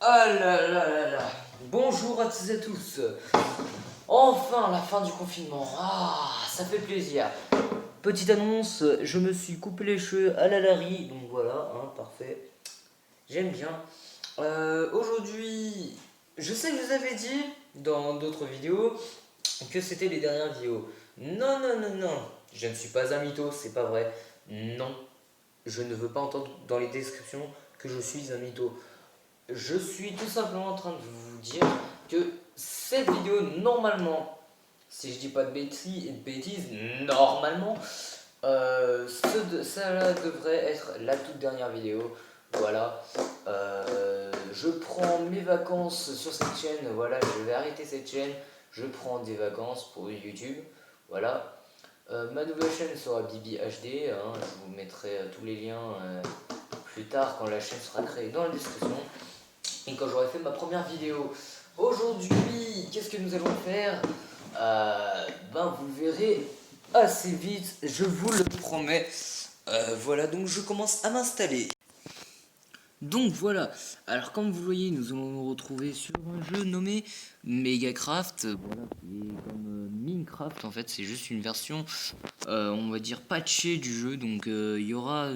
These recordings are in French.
Ah là là là là. Bonjour à toutes et à tous. Enfin la fin du confinement. Ah, ça fait plaisir. Petite annonce, je me suis coupé les cheveux à la Larry, donc voilà, hein, parfait. J'aime bien. Aujourd'hui, je sais que je vous avais dit dans d'autres vidéos que c'était les dernières vidéos. Non, non, non, non. Je ne suis pas un mytho, c'est pas vrai. Non. Je ne veux pas entendre dans les descriptions que je suis un mytho. Je suis tout simplement en train de vous dire que cette vidéo, normalement, si je dis pas de bêtises, normalement, ça devrait être la toute dernière vidéo. Voilà. Je prends mes vacances sur cette chaîne. Voilà, je vais arrêter cette chaîne. Je prends des vacances pour YouTube. Voilà. Ma nouvelle chaîne sera Bibi HD. Hein, je vous mettrai tous les liens plus tard quand la chaîne sera créée dans la description. Et quand j'aurai fait ma première vidéo. Aujourd'hui, qu'est-ce que nous allons faire? Vous verrez assez vite, je vous le promets. Voilà, donc je commence à m'installer. Donc voilà, alors comme vous voyez, nous allons nous retrouver sur un jeu nommé Megacraft, voilà, qui est comme Minecraft en fait, c'est juste une version, on va dire, patchée du jeu, donc il y aura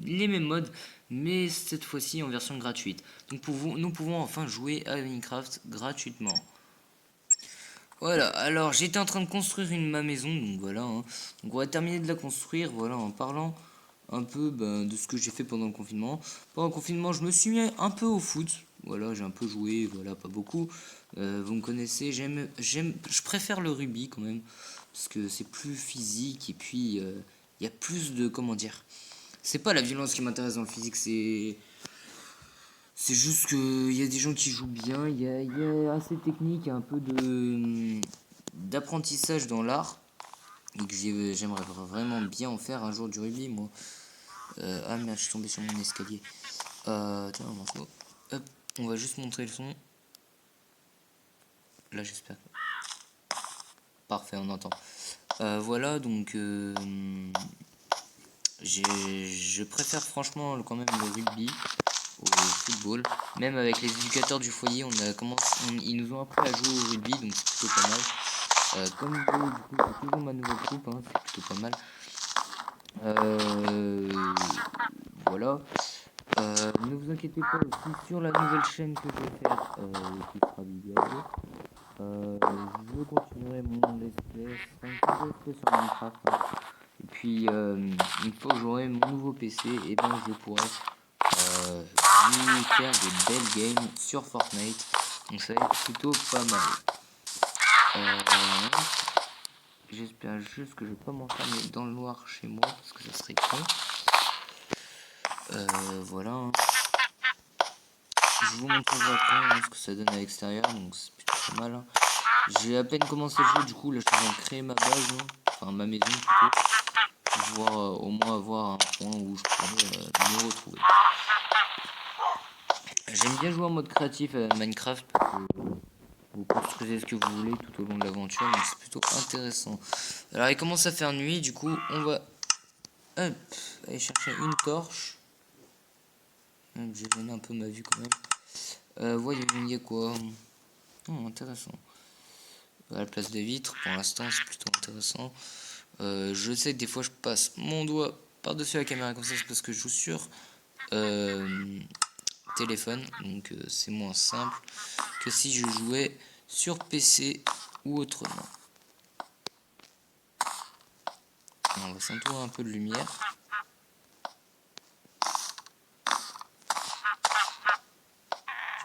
les mêmes modes, mais cette fois-ci en version gratuite. Donc nous pouvons enfin jouer à Minecraft gratuitement. Voilà, alors j'étais en train de construire ma maison, donc voilà, hein. Donc on va terminer de la construire, voilà, en parlant un peu de ce que j'ai fait pendant le confinement. Pendant le confinement, je me suis mis un peu au foot, voilà, j'ai un peu joué, voilà, pas beaucoup. Vous me connaissez, je préfère le rugby quand même, parce que c'est plus physique, et puis il y a plus de, comment dire, c'est pas la violence qui m'intéresse dans le physique, c'est juste qu'il y a des gens qui jouent bien, il y a assez de technique, il y a un peu d'apprentissage dans l'art. Et que j'aimerais vraiment bien en faire un jour du rugby, moi. Ah merde, je suis tombé sur mon escalier. Tiens, un morceau. Hop, on va juste montrer le son. Là, j'espère. Parfait, on entend. Voilà, donc je préfère franchement quand même le rugby au football. Même avec les éducateurs du foyer, ils nous ont appris à jouer au rugby, donc c'est plutôt pas mal. Comme vous voyez, du coup, c'est toujours ma nouvelle coupe, hein, c'est plutôt pas mal. Voilà. Ne vous inquiétez pas aussi sur la nouvelle chaîne que je vais faire, qui sera vidéo. Je continuerai mon let's play, ce sera une let's play sur Minecraft. Hein. Et puis, une fois que j'aurai mon nouveau PC, et ben je pourrai vous faire des belles games sur Fortnite. Donc ça va être plutôt pas mal. J'espère juste que je vais pas m'enfermer dans le noir chez moi parce que ça serait con. Voilà. Hein. Je vous montrerai après ce que ça donne à l'extérieur, donc c'est plutôt pas mal. Hein. J'ai à peine commencé le jeu, du coup là je suis en train de créer ma base, hein. Enfin ma maison plutôt, pour pouvoir au moins avoir un point où je pourrais me retrouver. J'aime bien jouer en mode créatif à Minecraft parce que vous construisez ce que vous voulez tout au long de l'aventure, donc c'est plutôt intéressant. Alors il commence à faire nuit, du coup on va aller chercher une torche. J'ai donné un peu ma vue quand même. Voyons, il y a quoi? Intéressant. À la place des vitres, pour l'instant c'est plutôt intéressant. Je sais que des fois je passe mon doigt par-dessus la caméra comme ça, c'est parce que je joue sur téléphone, donc c'est moins simple que si je jouais sur PC ou autrement. On va s'entourer un peu de lumière.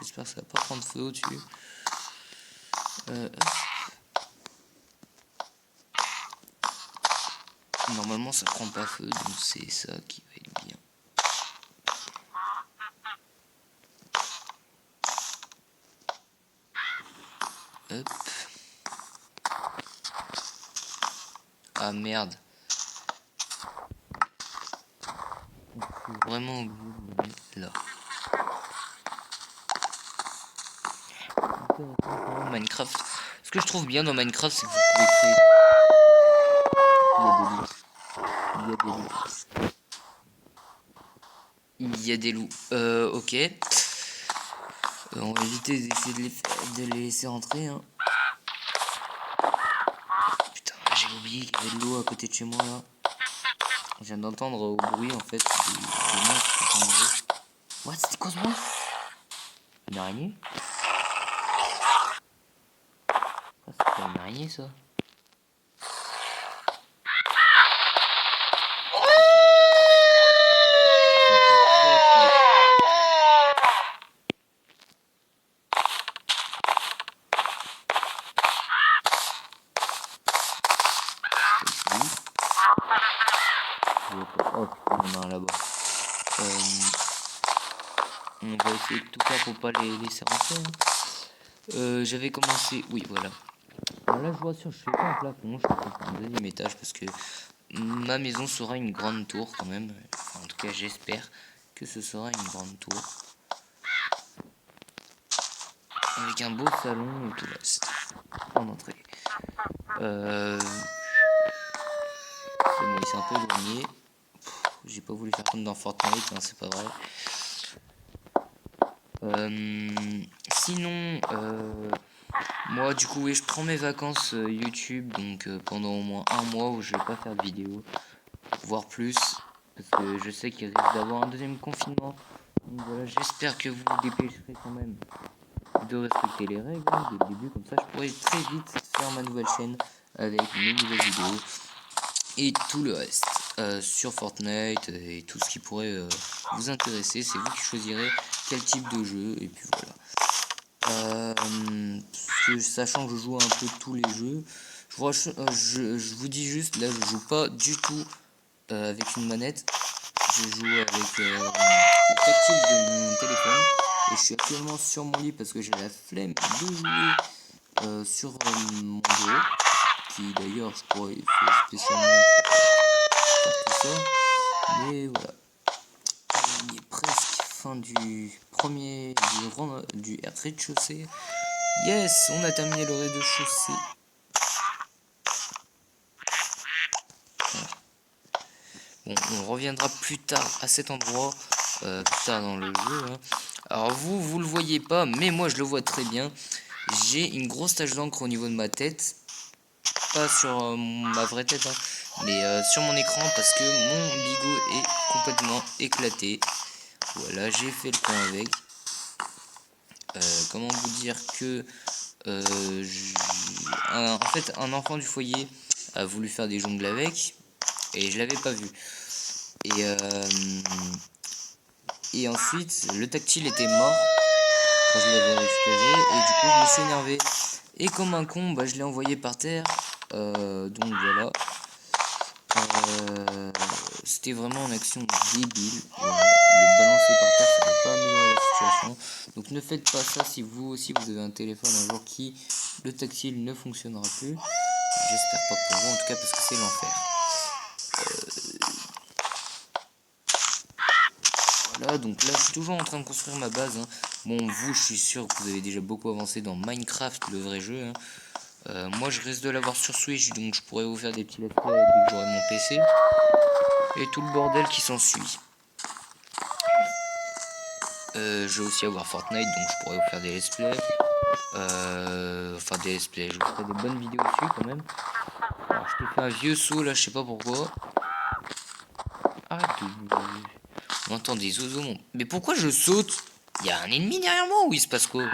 J'espère que ça va pas prendre feu au-dessus. Normalement ça prend pas feu, donc c'est ça qui va être bien. Hop. Ah merde. Je suis vraiment obligé de me mettre là. Minecraft. Ce que je trouve bien dans Minecraft, c'est que vous pouvez créer. Il y a des loups. Il y a des loups. Ok. On va éviter d'essayer de les laisser rentrer. Hein. Putain, j'ai oublié qu'il y avait de l'eau à côté de chez moi là. Je viens d'entendre au bruit en fait des monstres qui sont morts. What? C'était quoi ce bruit? Une araignée? Ah, c'est pas une araignée ça? Oh putain, il y en a un là-bas. On va essayer de tout faire pour pas les laisser rentrer. Hein. J'avais commencé. Oui, voilà. Alors là, je vois sûr, je fais pas un plafond, je fais un deuxième étage parce que ma maison sera une grande tour quand même. Enfin, en tout cas, j'espère que ce sera une grande tour. Avec un beau salon et tout le reste. En entrée. C'est bon, il s'est un peu éloigné. J'ai pas voulu faire comme dans Fortnite, hein, c'est pas vrai. Sinon, moi du coup, oui, je prends mes vacances YouTube, donc pendant au moins un mois où je vais pas faire de vidéo, voire plus, parce que je sais qu'il risque d'avoir un deuxième confinement. Donc voilà, j'espère que vous vous dépêcherez quand même de respecter les règles hein, dès le début, comme ça je pourrai très vite faire ma nouvelle chaîne avec mes nouvelles vidéos et tout le reste sur Fortnite et tout ce qui pourrait vous intéresser. C'est vous qui choisirez quel type de jeu et puis voilà. Sachant que je joue un peu tous les jeux, je vous dis juste, là je joue pas du tout avec une manette, je joue avec le tactile de mon téléphone et je suis actuellement sur mon lit parce que j'ai la flemme de jouer sur mon bureau, qui d'ailleurs je crois est fait spécialement pour tout ça, mais voilà. Il est presque fin du premier du rez-de-chaussée. Yes, on a terminé le rez-de-chaussée. Voilà. Bon, on reviendra plus tard à cet endroit, plus tard dans le jeu. Hein. Alors vous le voyez pas, mais moi je le vois très bien. J'ai une grosse tache d'encre au niveau de ma tête. Pas sur ma vraie tête, hein, mais sur mon écran parce que mon bigot est complètement éclaté. Voilà, j'ai fait le point avec. Comment vous dire que en fait un enfant du foyer a voulu faire des jongles avec et je l'avais pas vu et ensuite le tactile était mort quand je l'avais récupéré et du coup je me suis énervé et comme un con bah, je l'ai envoyé par terre donc voilà c'était vraiment une action débile. Voilà. Le balancer par terre, ça va pas améliorer la situation. Donc ne faites pas ça si vous aussi vous avez un téléphone un jour qui le tactile ne fonctionnera plus. J'espère pas pour vous en tout cas parce que c'est l'enfer. Voilà, donc là je suis toujours en train de construire ma base. Hein. Bon, vous, je suis sûr que vous avez déjà beaucoup avancé dans Minecraft, le vrai jeu. Hein. Moi je risque de l'avoir sur Switch, donc je pourrais vous faire des petits let's play dès que j'aurai mon PC. Et tout le bordel qui s'ensuit. Je vais aussi avoir Fortnite, donc je pourrais vous faire des let's play. Enfin des let's play, je vous ferai des bonnes vidéos dessus quand même. Alors je t'ai fait un vieux saut là, je sais pas pourquoi. Arrête de... On entend des oiseaux. Mais pourquoi je saute? Il y a un ennemi derrière moi ou il se passe quoi?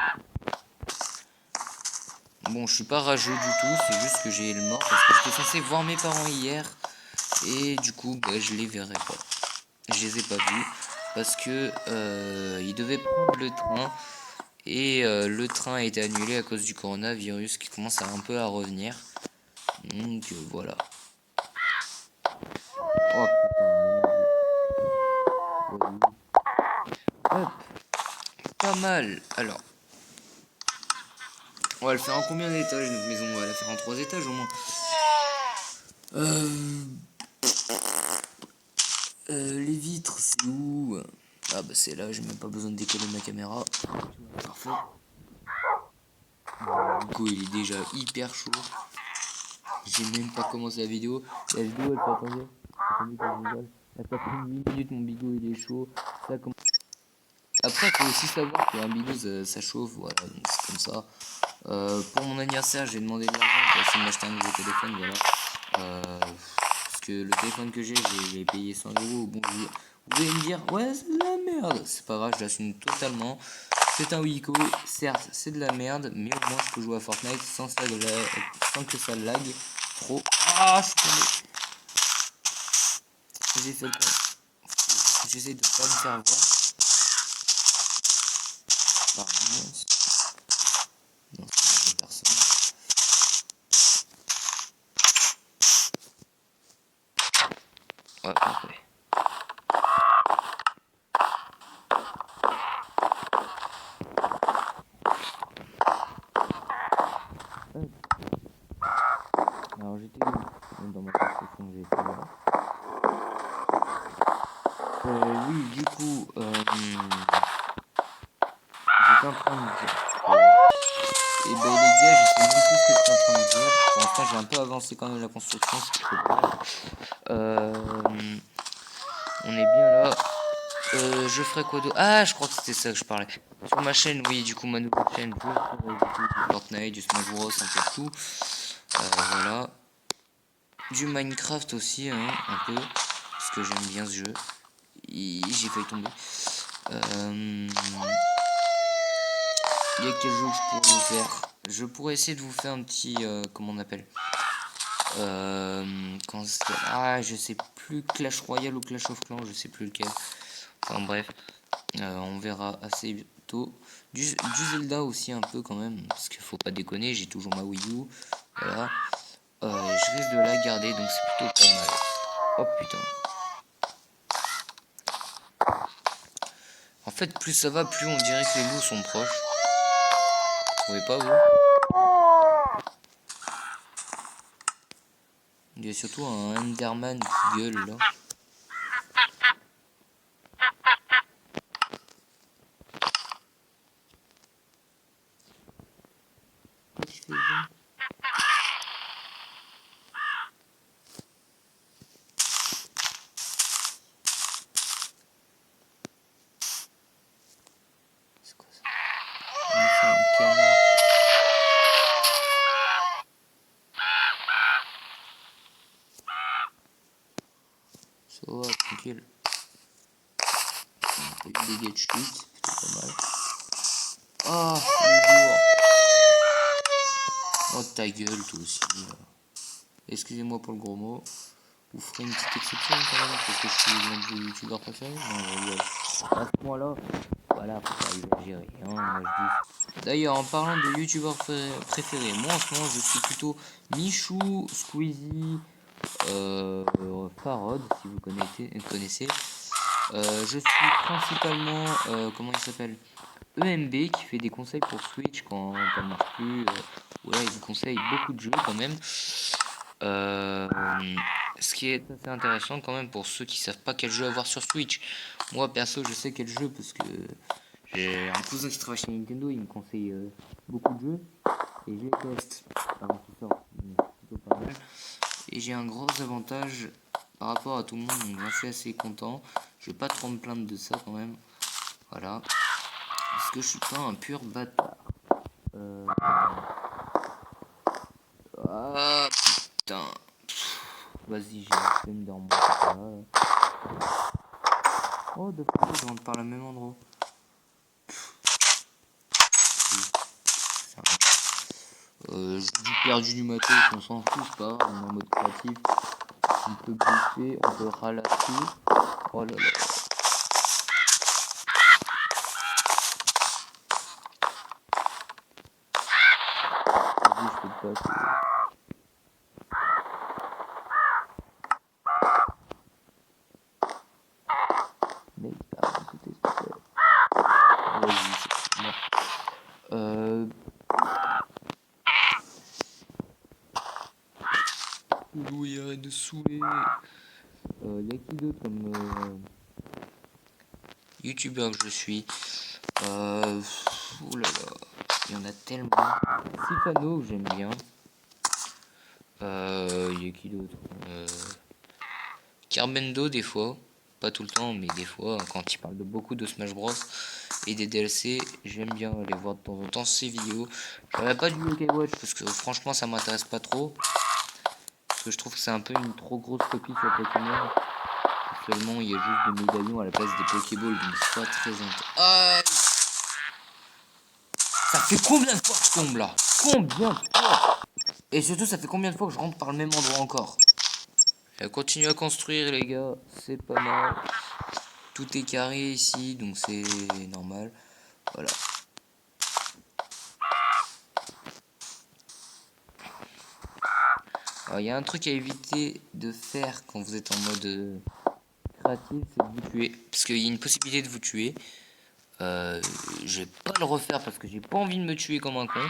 Bon, je suis pas rageux du tout, c'est juste que j'ai le mort parce que j'étais censé voir mes parents hier. Et du coup, bah, je les verrai pas. Je les ai pas vus parce que ils devaient prendre le train. Et le train a été annulé à cause du coronavirus qui commence un peu à revenir. Donc voilà. Oh putain, hop, pas mal. Alors, on va le faire en combien d'étages notre maison? On va la faire en 3 étages au moins. Les vitres, c'est où? Ah bah c'est là, j'ai même pas besoin de décoller ma caméra. Parfait. Du coup, il est déjà hyper chaud. J'ai même pas commencé la vidéo. La vidéo, elle fait attendez que je rigole. Elle fait 8 minutes, mon bigot il est chaud. Ça commence Après, faut aussi savoir qu'un Binous ça chauffe, voilà, donc c'est comme ça. Pour mon anniversaire, j'ai demandé de l'argent pour essayer de m'acheter un nouveau téléphone, voilà. Parce que le téléphone que j'ai, je l'ai payé 100 euros. Bon, vous allez me dire, ouais, c'est de la merde. C'est pas grave, je l'assume totalement. C'est un Wiko, certes, c'est de la merde, mais au moins je peux jouer à Fortnite sans que ça lag trop. Ah, je suis tombé. J'ai fait le con. J'essaie de pas me faire voir. Pardon. Non, c'est personne. Ouais, parfait. Alors j'étais dans ma construction que j'ai fait là. Oui, du coup, j'étais en train de dire. Et ben les gars, je sais même plus ce que j'étais en train de dire. Pour l'instant, j'ai un peu avancé quand même la construction, c'est trop bien. On est bien là. Je ferai quoi d'autre? Ah, je crois que c'était ça que je parlais. Sur ma chaîne, oui, du coup, ma nouvelle chaîne, je ferai du Fortnite, du Smash Bros, un peu de tout. Voilà. Du Minecraft aussi, hein, un peu. Parce que j'aime bien ce jeu. J'ai failli tomber. Il y a quel jeu que je pourrais vous faire? Je pourrais essayer de vous faire un petit... comment on appelle? Ah, je sais plus, Clash Royale ou Clash of Clans, je sais plus lequel. Enfin bref, on verra assez bientôt. Du Zelda aussi un peu quand même, parce qu'il faut pas déconner, j'ai toujours ma Wii U. Voilà. Je risque de la garder, donc c'est plutôt pas mal. Oh putain. En fait, plus ça va, plus on dirait que les loups sont proches. Vous trouvez pas, vous? Il y a surtout un Enderman qui gueule là. Qu'est-ce qu'il fait, ça? C'est quoi ça? C'est un canard. Ça va, tranquille. Des dégâts de chute, c'est plutôt pas mal. Ah, bonjour. Oh ta gueule, toi aussi. Excusez-moi pour le gros mot. Vous ferez une petite exception quand même, parce que je suis l'un de vos youtubeurs préférés. Non, à ce point-là, voilà, faut pas exagérer. Hein, moi, je dis. D'ailleurs, en parlant de youtubeurs préférés, moi en ce moment je suis plutôt Michou, Squeezie, Farod, si vous connaissez. Je suis principalement, comment il s'appelle, EMB, qui fait des conseils pour Switch quand ça ne marche plus. Voilà, il vous conseille beaucoup de jeux quand même. Euh, Ce qui est assez intéressant quand même pour ceux qui savent pas quel jeu avoir sur Switch. Moi perso, je sais quel jeu parce que j'ai un cousin qui travaille chez Nintendo, il me conseille beaucoup de jeux et je les teste avant qu'ils sortent. Donc, c'est plutôt pas mal. Et j'ai un gros avantage par rapport à tout le monde, donc j'en suis assez content. Je vais pas trop me plaindre de ça quand même. Voilà. Parce que je suis pas un pur bâtard. Ah putain. Vas-y, j'ai la flemme de remonter par là. Oh, de fois, je rentre par le même endroit. J'ai du perdu du matos, on s'en fout, c'est pas grave, on est en mode créatif. On peut bouffer, on peut ralasser. Oh là là. Vas-y, je fais pas. Mec, arrête d'écouter, s'il te plaît. Vas-y, c'est bon. Louis, arrête de saouler. Y a qui d'autre comme youtubeur que je suis? Ouh là là, il y en a tellement. Sifano, que j'aime bien. Y a qui d'autre? Carbendo, des fois. Pas tout le temps, mais des fois, quand il parle de beaucoup de Smash Bros. et des DLC. J'aime bien aller voir de temps en temps ces vidéos. J'aurais pas du Watch parce que franchement ça m'intéresse pas trop. Parce que je trouve que c'est un peu une trop grosse copie sur Pokémon. Seulement il y a juste des médaillons à la place des Pokéballs, donc c'est pas très intéressant. Ça fait combien de fois que je tombe là? Combien de fois? Et surtout ça fait combien de fois que je rentre par le même endroit encore? Continue à construire les gars, c'est pas mal. Tout est carré ici, donc c'est normal. Voilà. Alors il y a un truc à éviter de faire quand vous êtes en mode créatif, c'est de vous tuer. Parce qu'il y a une possibilité de vous tuer. Je vais pas le refaire parce que j'ai pas envie de me tuer comme un con.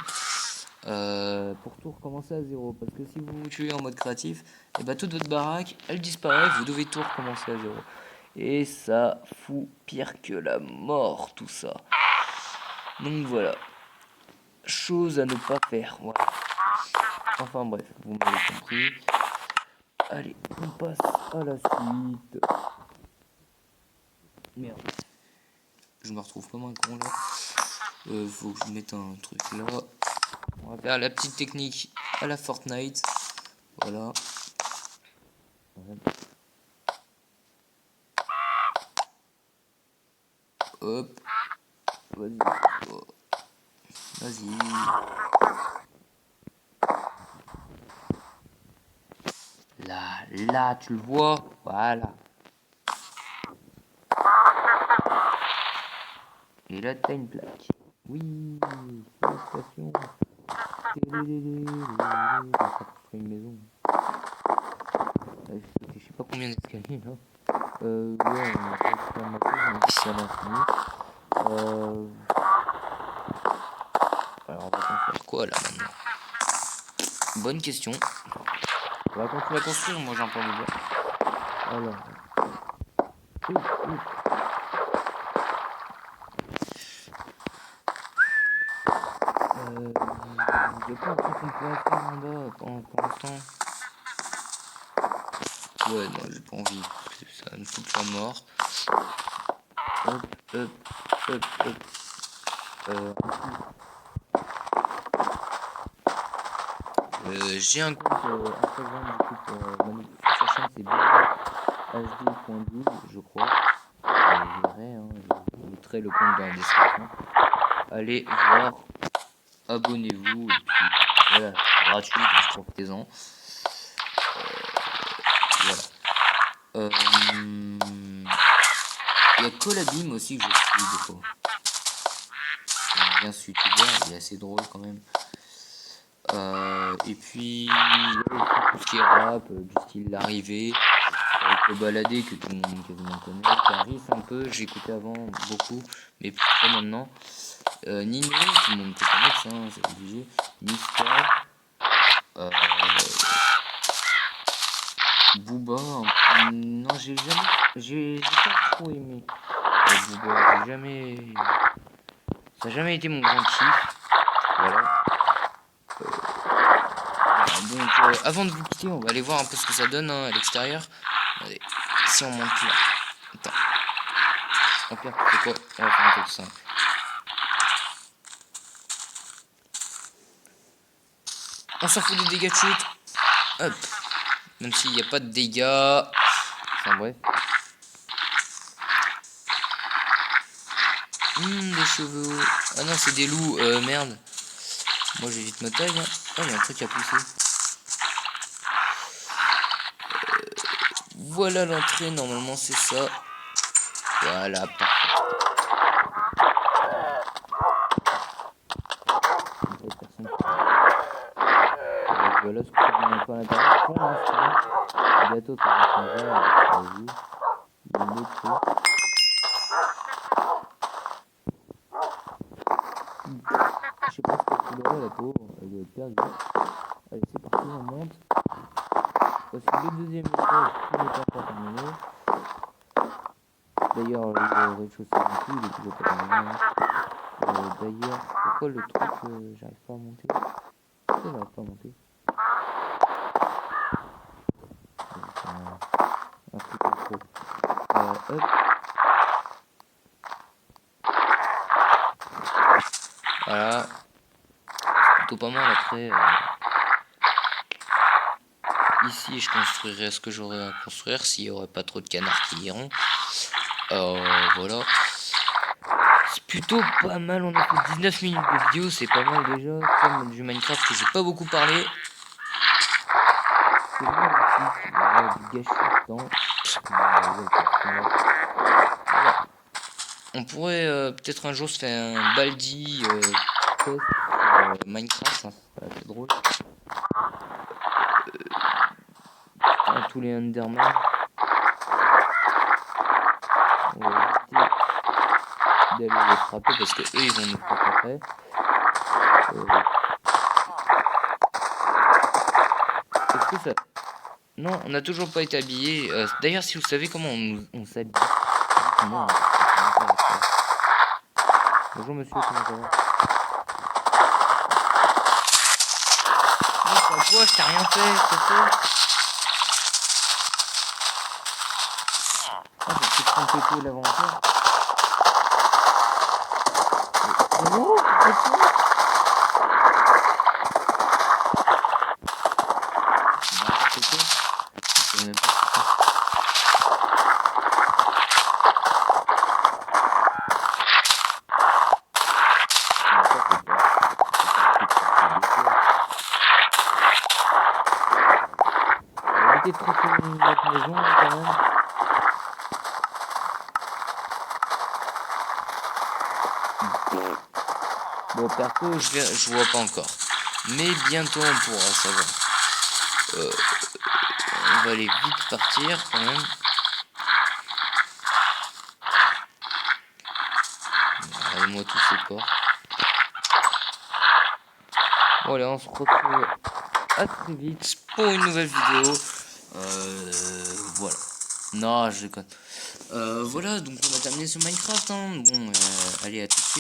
Pour tout recommencer à zéro. Parce que si vous vous tuez en mode créatif, et bah toute votre baraque, elle disparaît, vous devez tout recommencer à zéro. Et ça fout pire que la mort, tout ça. Donc voilà. Chose à ne pas faire. Voilà. Enfin bref, vous m'avez compris. Allez, on passe à la suite. Merde. Je me retrouve comme un con là. Faut que je mette un truc là. On va faire la petite technique à la Fortnite. Voilà. Hop. Vas-y. Oh. Vas-y. Là, tu le vois. Voilà. Et là, t'as une plaque. Oui, félicitations. C'est une maison. Je sais pas combien d'escaliers là. Ouais, on va faire ma chose, on a alors on va construire quoi là maintenant? Bonne question. On va continuer à construire, moi j'ai un plan de dire. Alors. Il y a pas un truc qu'on pourrait faire en bas pour l'instant. Ouais, non, j'ai pas envie. Ça me fout la mort. Hop. J'ai un compte Instagram du coup pour sa chaîne, c'est HD.12 je crois. Vous verrez, hein, je mettrai le compte dans la description. Allez voir, abonnez-vous et puis voilà, gratuit, donc profitez-en. Voilà. Il y a Colabim aussi que je suis des fois. J'aime bien ce youtubeur, il est assez drôle quand même. Et puis tout ce qui est rap, du style l'arrivée, avec le baladé que tout le monde quasiment connaît, Caris un peu, j'écoutais avant beaucoup, mais plus trop maintenant. Nino, tout le monde peut connaître ça, hein, c'est obligé. Mister, Booba, non j'ai pas trop aimé Booba, ça a jamais été mon grand kiff, voilà. Donc avant de vous quitter, on va aller voir un peu ce que ça donne hein, à l'extérieur. Allez, si on monte là. Attends. Au pire, c'est quoi? On va faire un truc simple. On s'en fout des dégâts de chute. Hop. Même s'il n'y a pas de dégâts. Enfin bref. Des chevaux. Ah non, c'est des loups. Merde. Moi j'évite ma taille. Hein. Oh, il y a un truc à pousser. Voilà l'entrée. Normalement, c'est ça. Voilà, parfait. Voilà ce que ça donne un peu à l'intérieur. Pour l'instant, bientôt ça va changer. Vas-y. Le métro. Je sais pas ce qu'elle fout là, la pauvre. Elle doit être perdue. Allez, c'est parti, on monte. Voici le deuxième étage qui n'est pas encore terminé. D'ailleurs, le rez-de-chaussée non plus, il est toujours pas terminé. D'ailleurs, pourquoi le truc, j'arrive pas à monter? Pourquoi j'arrive pas à monter? Un truc en trop. Hop. Voilà. Plutôt pas mal après. Ici, je construirais ce que j'aurais à construire s'il n'y aurait pas trop de canards qui iront. Voilà. C'est plutôt pas mal. On a fait 19 minutes de vidéo. C'est pas mal déjà. Comme du Minecraft que j'ai pas beaucoup parlé. C'est magnifique. Voilà, du gâchis de temps. Voilà. On pourrait peut-être un jour se faire un Baldi test Minecraft. Hein. C'est drôle. Tous les Enderman. On va éviter d'aller les frapper parce que eux ils vont nous frapper après. Est-ce que ça... Non, on n'a toujours pas été habillé. D'ailleurs, si vous savez comment on s'habille, dites-moi. Bonjour monsieur, comment ça va? Quoi, je t'ai rien fait, c'est fait. Ah, j'ai fait compléter l'aventure. Oh, c'est ça. Je sais même pas. Éviter de tromper notre maison quand même. Bon, perso, je vois pas encore. Mais bientôt on pourra savoir. On va aller vite partir quand même. Regardez-moi tous ces porcs. Bon, allez, on se retrouve à très vite pour une nouvelle vidéo. Voilà. Non, je déconne. Voilà, donc on a terminé ce Minecraft. Hein. Bon, allez, à tout de suite.